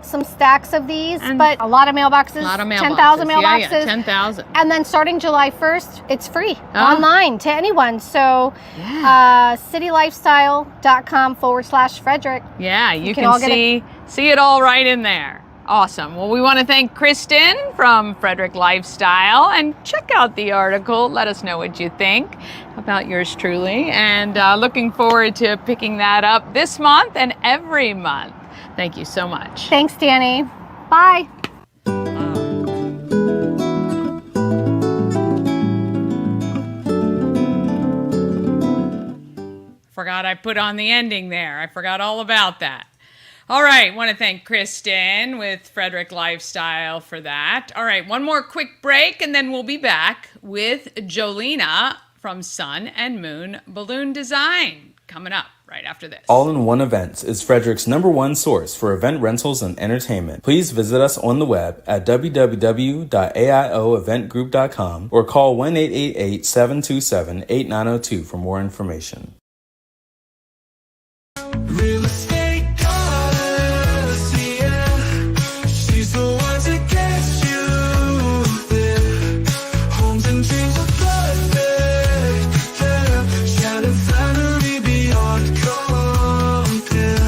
some stacks of these, but a lot of mailboxes. 10,000 mailboxes. Yeah, 10,000. And then starting July 1st, it's free online to anyone. So citylifestyle.com/Frederick. Yeah, you can see it all right in there. Awesome. Well, we want to thank Kristen from Frederick Lifestyle, and check out the article. Let us know what you think about yours truly, and looking forward to picking that up this month and every month. Thank you so much. Thanks, Dani. Bye. Forgot I put on the ending there. I forgot all about that. All right, want to thank Kristen with Frederick Lifestyle for that. All right, one more quick break, and then we'll be back with Jolena from Sun and Moon Balloon Design. Coming up right after this. All-in-One Events is Frederick's #1 source for event rentals and entertainment. Please visit us on the web at www.aioeventgroup.com or call 1-888-727-8902 for more information. Real estate goddess, yeah. She's the one to get you there. Homes and dreams are perfect, yeah. Shannon family beyond compare.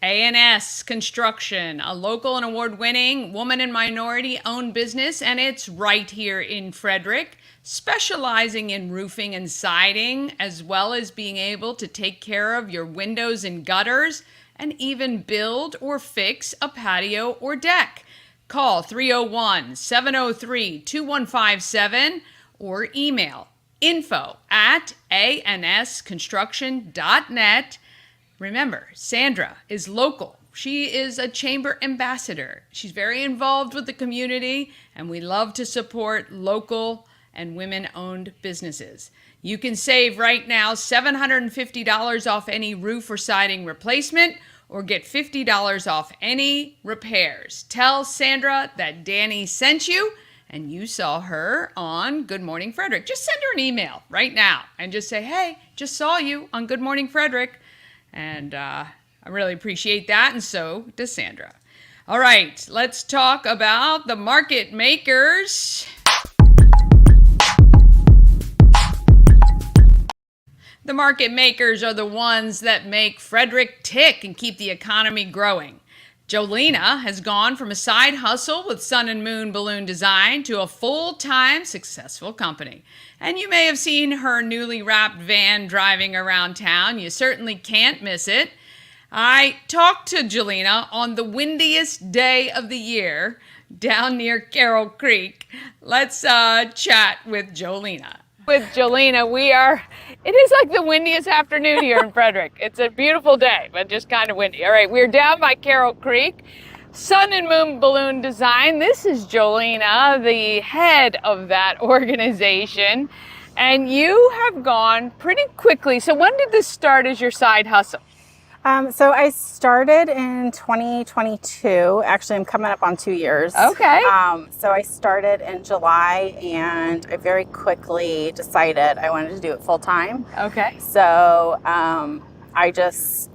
A&S Construction, a local and award-winning woman and minority-owned business, and it's right here in Frederick, specializing in roofing and siding, as well as being able to take care of your windows and gutters, and even build or fix a patio or deck. Call 301-703-2157 or email info@ansconstruction.net. Remember, Sandra is local. She is a chamber ambassador. She's very involved with the community, and we love to support local and women-owned businesses. You can save right now $750 off any roof or siding replacement, or get $50 off any repairs. Tell Sandra that Dani sent you, and you saw her on Good Morning Frederick. Just send her an email right now and just say, hey, just saw you on Good Morning Frederick. And I really appreciate that, and so does Sandra. All right, let's talk about the market makers. The market makers are the ones that make Frederick tick and keep the economy growing. Jolena has gone from a side hustle with Sun and Moon Balloon Design to a full-time successful company. And you may have seen her newly wrapped van driving around town. You certainly can't miss it. I talked to Jolena on the windiest day of the year down near Carroll Creek. Let's chat with Jolena. With Jolena, it is like the windiest afternoon here in Frederick. It's a beautiful day, but just kind of windy. All right, we're down by Carroll Creek. Sun and Moon Balloon Design. This is Jolena, the head of that organization. And you have gone pretty quickly. So when did this start as your side hustle? So I started in 2022. Actually, I'm coming up on 2 years. Okay. So I started in July, and I very quickly decided I wanted to do it full time. Okay. So I just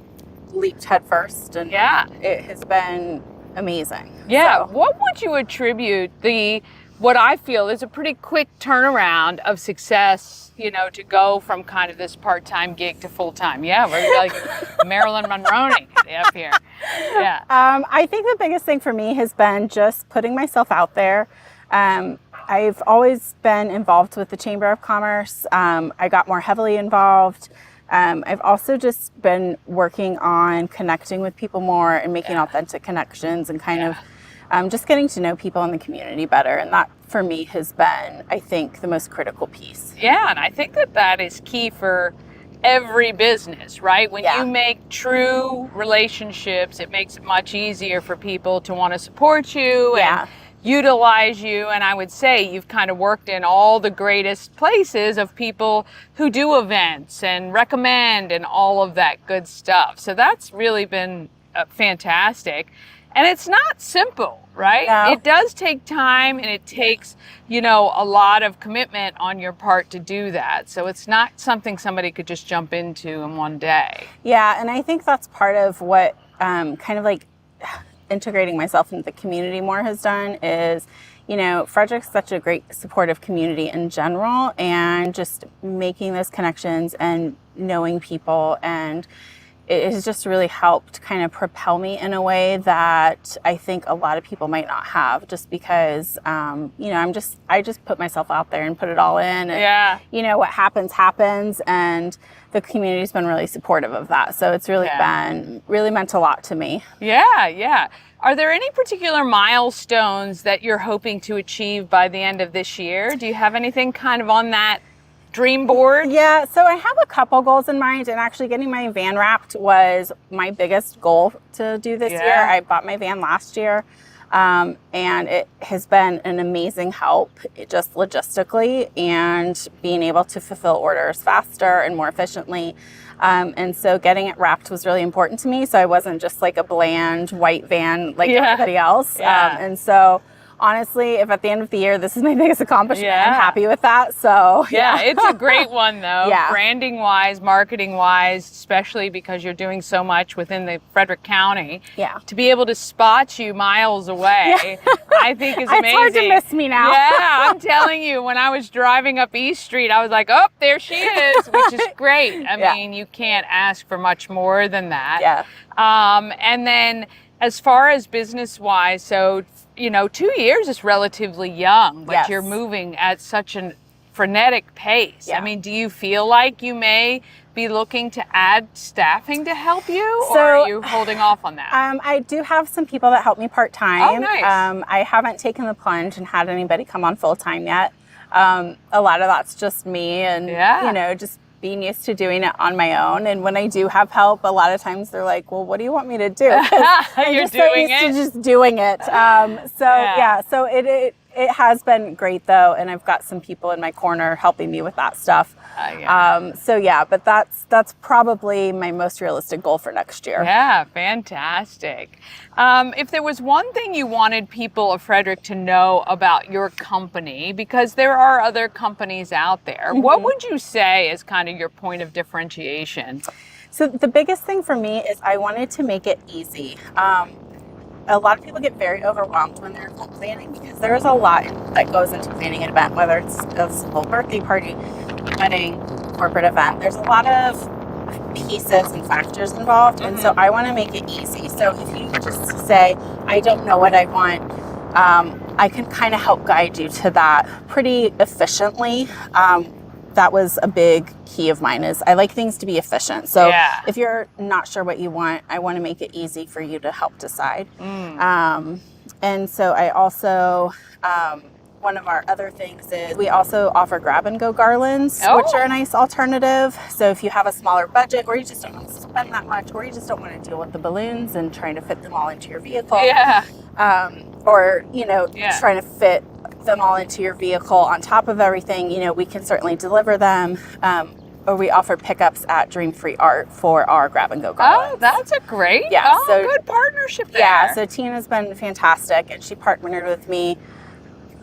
leaped headfirst, and Yeah. it has been amazing. Yeah. So, What would you attribute what I feel is a pretty quick turnaround of success, to go from kind of this part-time gig to full-time? Yeah, we're like Marilyn Monroe up here. Yeah. I think the biggest thing for me has been just putting myself out there. I've always been involved with the Chamber of Commerce. I got more heavily involved. I've also just been working on connecting with people more and making authentic connections and kind of just getting to know people in the community better. And that, for me, has been, I think, the most critical piece. Yeah, and I think that is key for every business, right? When you make true relationships, it makes it much easier for people to want to support you and utilize you. And I would say you've kind of worked in all the greatest places of people who do events and recommend and all of that good stuff. So that's really been fantastic. And it's not simple, right? No. It does take time, and it takes, a lot of commitment on your part to do that. So it's not something somebody could just jump into in one day. Yeah, and I think that's part of what kind of like integrating myself into the community more has done is, Frederick's such a great supportive community in general, and just making those connections and knowing people, and it has just really helped kind of propel me in a way that I think a lot of people might not have, just because, I just put myself out there and put it all in. And, what happens. And the community's been really supportive of that. So it's really really meant a lot to me. Yeah. Are there any particular milestones that you're hoping to achieve by the end of this year? Do you have anything kind of on that dream board? Yeah, so I have a couple goals in mind, and actually getting my van wrapped was my biggest goal to do this year. I bought my van last year. And it has been an amazing help, just logistically, and being able to fulfill orders faster and more efficiently. And so getting it wrapped was really important to me. So I wasn't just like a bland white van like everybody else. And so honestly, if at the end of the year, this is my biggest accomplishment, I'm happy with that. So it's a great one though. Yeah. Branding wise, marketing wise, especially because you're doing so much within the Frederick County. Yeah. To be able to spot you miles away, I think is amazing. It's hard to miss me now. Yeah, I'm telling you, when I was driving up East Street, I was like, oh, there she is, which is great. I mean, you can't ask for much more than that. Yeah. And then as far as business wise, so 2 years is relatively young, but you're moving at such a frenetic pace. Yeah. I mean, do you feel like you may be looking to add staffing to help you, or are you holding off on that? I do have some people that help me part-time. Oh, nice. I haven't taken the plunge and had anybody come on full-time yet. A lot of that's just me and, just being used to doing it on my own. And when I do have help, a lot of times they're like, well, what do you want me to do? I'm You're just so doing used to it. just doing it. So it has been great though. And I've got some people in my corner helping me with that stuff. But that's probably my most realistic goal for next year. Yeah, fantastic. If there was one thing you wanted people of Frederick to know about your company, because there are other companies out there, what would you say is kind of your point of differentiation? So the biggest thing for me is I wanted to make it easy. A lot of people get very overwhelmed when they're event planning because there is a lot that goes into planning an event, whether it's a simple birthday party, wedding, corporate event. There's a lot of pieces and factors involved, and so I want to make it easy. So if you just say, I don't know what I want, I can kind of help guide you to that pretty efficiently. That was a big key of mine, is I like things to be efficient. So if you're not sure what you want, I want to make it easy for you to help decide. And so I also, one of our other things is we also offer grab and go garlands, which are a nice alternative. So if you have a smaller budget, or you just don't want to spend that much, or you just don't want to deal with the balloons and trying to fit them all into your vehicle, or trying to fit them all into your vehicle on top of everything, we can certainly deliver them. Or we offer pickups at Dream Free Art for our grab and go garlands. Oh, that's a great, good partnership there. Yeah, so Tina's been fantastic, and she partnered with me,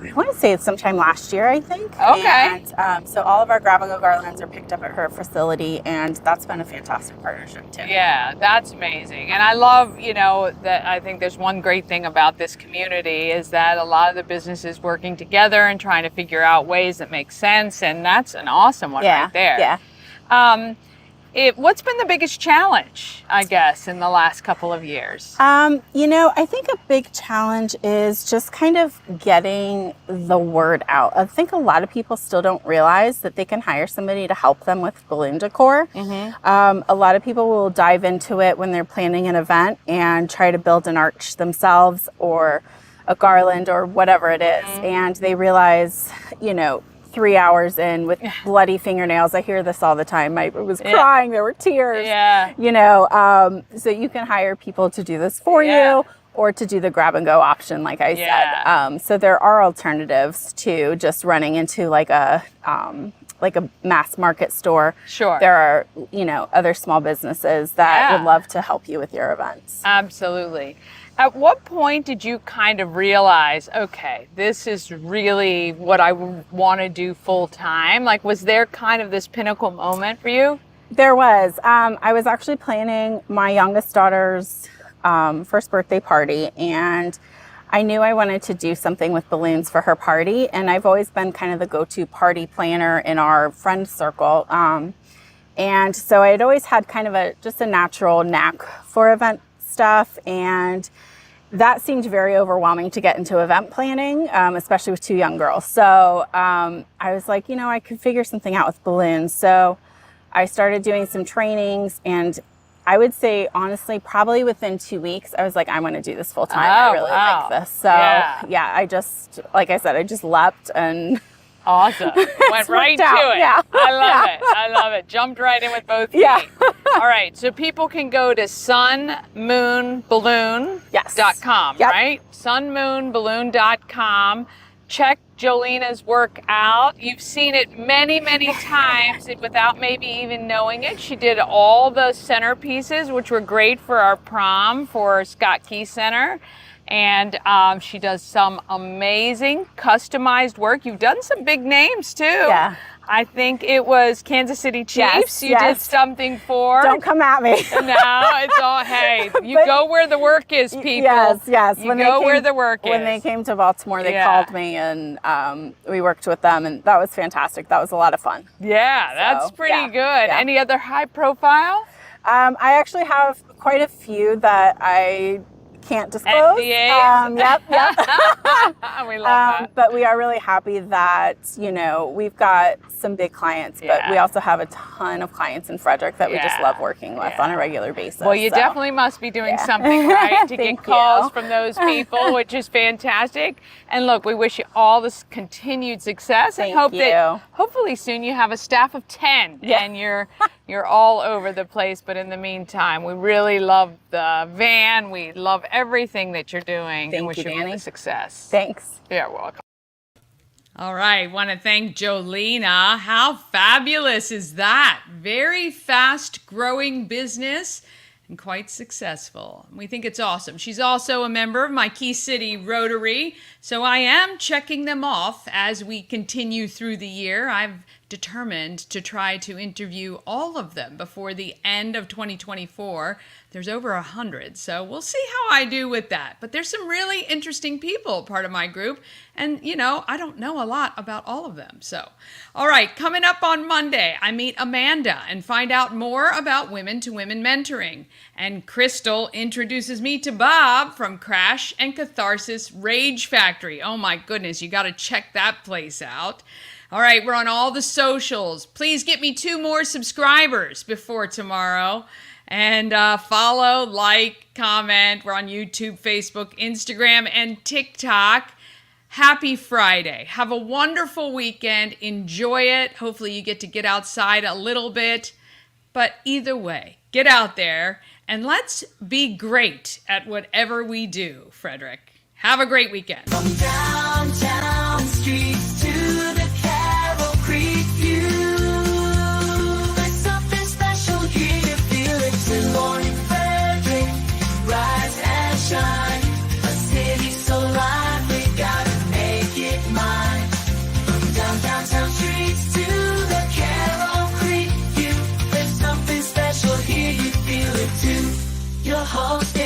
I want to say it's sometime last year, I think. Okay. And so all of our grab and go garlands are picked up at her facility, and that's been a fantastic partnership too. Yeah, that's amazing. And I love, that I think there's one great thing about this community is that a lot of the businesses working together and trying to figure out ways that make sense. And that's an awesome one right there. Yeah. What's been the biggest challenge, I guess, in the last couple of years? I think a big challenge is just kind of getting the word out. I think a lot of people still don't realize that they can hire somebody to help them with balloon decor. A lot of people will dive into it when they're planning an event and try to build an arch themselves or a garland or whatever it is. And they realize, 3 hours in with bloody fingernails. I hear this all the time. I was crying. There were tears. So you can hire people to do this for you, or to do the grab and go option, like I said. So there are alternatives to just running into like a mass market store. Sure. There are, other small businesses that would love to help you with your events. Absolutely. At what point did you kind of realize, okay, this is really what I want to do full time? Like, was there kind of this pinnacle moment for you? There was. I was actually planning my youngest daughter's first birthday party, and I knew I wanted to do something with balloons for her party. And I've always been kind of the go-to party planner in our friend circle. And so I had always had kind of just a natural knack for event stuff, and that seemed very overwhelming to get into event planning, especially with two young girls. So I was like, I could figure something out with balloons. So I started doing some trainings, and I would say, honestly, probably within 2 weeks, I was like, I want to do this full time. I really like this. So I just, like I said, I just leapt and Awesome. Went right to out. it. Yeah. I love it. I love it. Jumped right in with both feet. Yeah. All right. So people can go to sunmoonballoon.com, Yep. right? Sunmoonballoon.com. Check Jolena's work out. You've seen it many, many times without maybe even knowing it. She did all the centerpieces, which were great for our prom for Scott Key Center. And she does some amazing customized work. You've done some big names too. Yeah. I think it was Kansas City Chiefs. Yes, You did something for. Don't come at me. No, it's all, hey, you go where the work is, people. Yes. You go where the work is. When they came to Baltimore, they Yeah. called me and we worked with them, and that was fantastic. That was a lot of fun. Yeah, that's So, pretty yeah, good. yeah. Any other high profile? I actually have quite a few that I can't disclose. NDAs? Yep. We love that. But we are really happy that, we've got some big clients, but Yeah. we also have a ton of clients in Frederick that we just Yeah. love working with on a regular basis. Well, you so. definitely must be doing Yeah. something right to Thank get calls you. from those people, which is fantastic. And look, we wish you all this continued success and Thank hope that you. hopefully soon you have a staff of 10 Yeah. and you're all over the place. But in the meantime, we really love the van. We love everything that you're doing. Thank and wish you, you all the Dani. success. Thanks. You're welcome. All right, want to thank Jolena. How fabulous is that? Very fast growing business and quite successful. We think it's awesome. She's also a member of my Key City Rotary, so I am checking them off as we continue through the year. I've determined to try to interview all of them before the end of 2024. There's over 100, so we'll see how I do with that. But there's some really interesting people part of my group, and I don't know a lot about all of them. So, all right, coming up on Monday, I meet Amanda and find out more about women to women mentoring. And Crystal introduces me to Bob from Crash and Catharsis Rage Factory. Oh my goodness, you got to check that place out. All right, we're on all the socials. Please get me 2 more subscribers before tomorrow. And follow, like, comment. We're on YouTube, Facebook, Instagram, and TikTok. Happy Friday. Have a wonderful weekend. Enjoy it. Hopefully you get outside a little bit. But either way, get out there and let's be great at whatever we do, Frederick. Have a great weekend. From downtown streets to the Carroll Creek view. There's something special here, you feel it. Good morning, Frederick. Rise and shine. A city so lively, gotta make it mine. From downtown streets to the Carroll Creek view. There's something special here, you feel it too. Your host